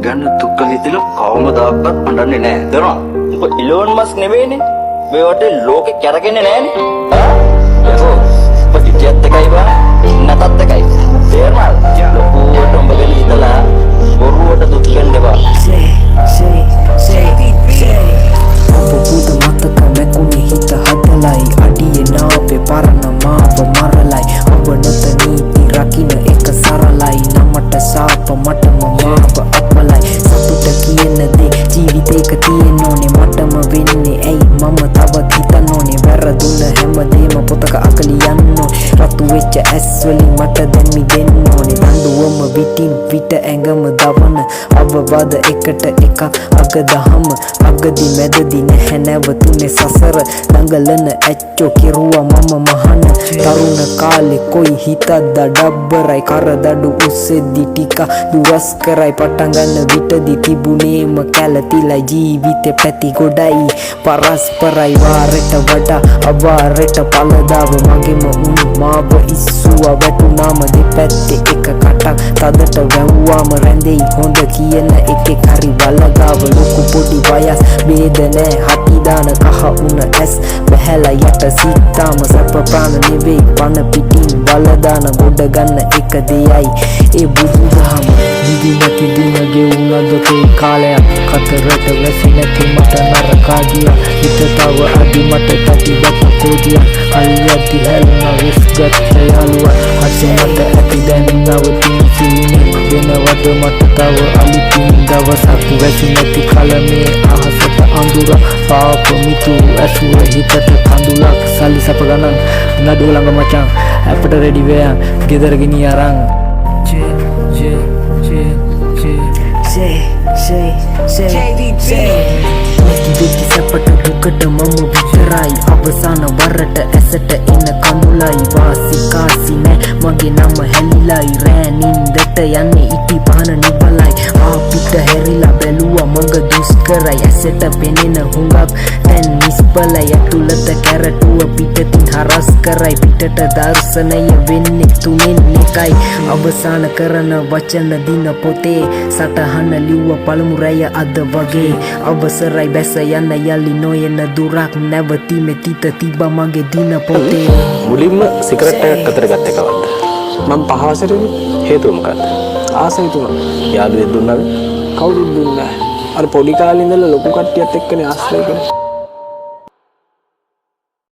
ගැන දුක හිතිලා කවමදාවත් අඬන්නේ නැහැ. දරනවා. උඹ ඉලෝන් මස්ක් නෙවෙයිනේ. මේ වටේ ලෝකෙ කැරකෙන්නේ නැහනේ. යකෝ. උඹ ඉතියත් එකයි බා. නැතත් එකයි. තේරුණාද? ලොකුවට උඹ ගැන හිතලා බොරුවට දුක් වෙන්න එපා. Puta mata mekuni hita hadalai adiye naave parana maava maralai avanata niti rakina eka saralai namata saapa matama maava appalai satuta kiyana de ජීවිතේක තියෙන්නෝනේ මටම වෙන්නේ ඇයි මම තවත් හිතන්නෝනේ වැරදුන හැමදේම පොතක අකලියන්නෝ රතු වෙච්ච ඇස් වලින් මට දැන් මිදෙන්න ඕනේ දඬුවම විටින් විට ඇඟම දවන අවවාද එකට එකක් අග දහම අගදි මැදදි නැහැ නැවතුනේ සසර දඟලන ඇච්චෝ කෙරුවා මම මහන තරුණ කාලේ කොයි හිතක්ද ඩබ්බරයි කරදඩු උස්සෙද්දි ටික දුරස් කරයි පටන් ගන්න විටදි තිබුණේම කැලතිලයි ජීවිතේ පැති ගොඩයි පරස්පරයි වාරට වඩා අවාරට පළදාව මගෙම උන් මාව ඉස්සුවා වැටුනාම දෙපැත්තේ එක කටක් තදට වැව්වාම රැඳෙයි හොඳ කියන එකේ හරි වලගාව ලොකු පොඩි වයස් බේද නෑ හටි දාන කහ උන ඇස් බහැලා යට සිතාම සැප ප්‍රාණ නෙවෙයි පන පිටින් වලදාන ගොඩ ගන්න එක දෙයයි ඒ බුදුදහම දිදින කිදින ගෙවුනද තේ කාලයක් කතරට වැසි නැති මට නරකා ගියා හිත තව අදි මට තටිගත කෝදියා අල්ලද්දි හැලුණා විස්ගත් යාළුවා හසේ මට ඇති දැන් නවතින සීනේ වෙනවද මට තව අලුතින් දවසක් වැසි නැති කලමේ අහසට අඳුර පාප මිතු ඇසුර හිතට කඳුලක් සල්ලි සප ගණන් නඩුව ළඟ මචං අපට රෙඩි වෙයන් ගෙදර ගෙනිය අරන් දෙකි සැපට දුකට මම විතරයි අවසාන වරට ඇසට එන කඳුලයි වාසි කාසි නෑ මගේ නම හැලිලයි රෑ නින්දට යන්නේ ඉටි පහන නිවලයි ආපිට හැරිලා බැලුවා මඟ දුෂ්කරයි ඇසට පෙනෙන හුඟක් දැන් නිස්පලයි ඇතුළත කැරටුව පිටතින් හරස් කරයි පිටට දර්ශනය වෙන්නේ තුනෙන් එකයි අවසාන කරන වචන දින පොතේ සටහන ලිව්ව පළමු රැය අද වගේ අවසරයි බැස යන්න යලි නොයන දුරක් නැවතීමේ තිත තිබ්බා මගේ දින පොතේ මුලින්ම සිගරට් එකක් අතට ගත්ත එකවද මම පහවසරේ හේතුව මොකක්ද ආසයි තුන යාළුවෙක් දුන්නාද කවුරුත් දුන්නේ නැහැ අර පොඩි කාලේ ඉඳලා ලොකු කට්ටියත් එක්කනේ ආශ්‍රය කරේ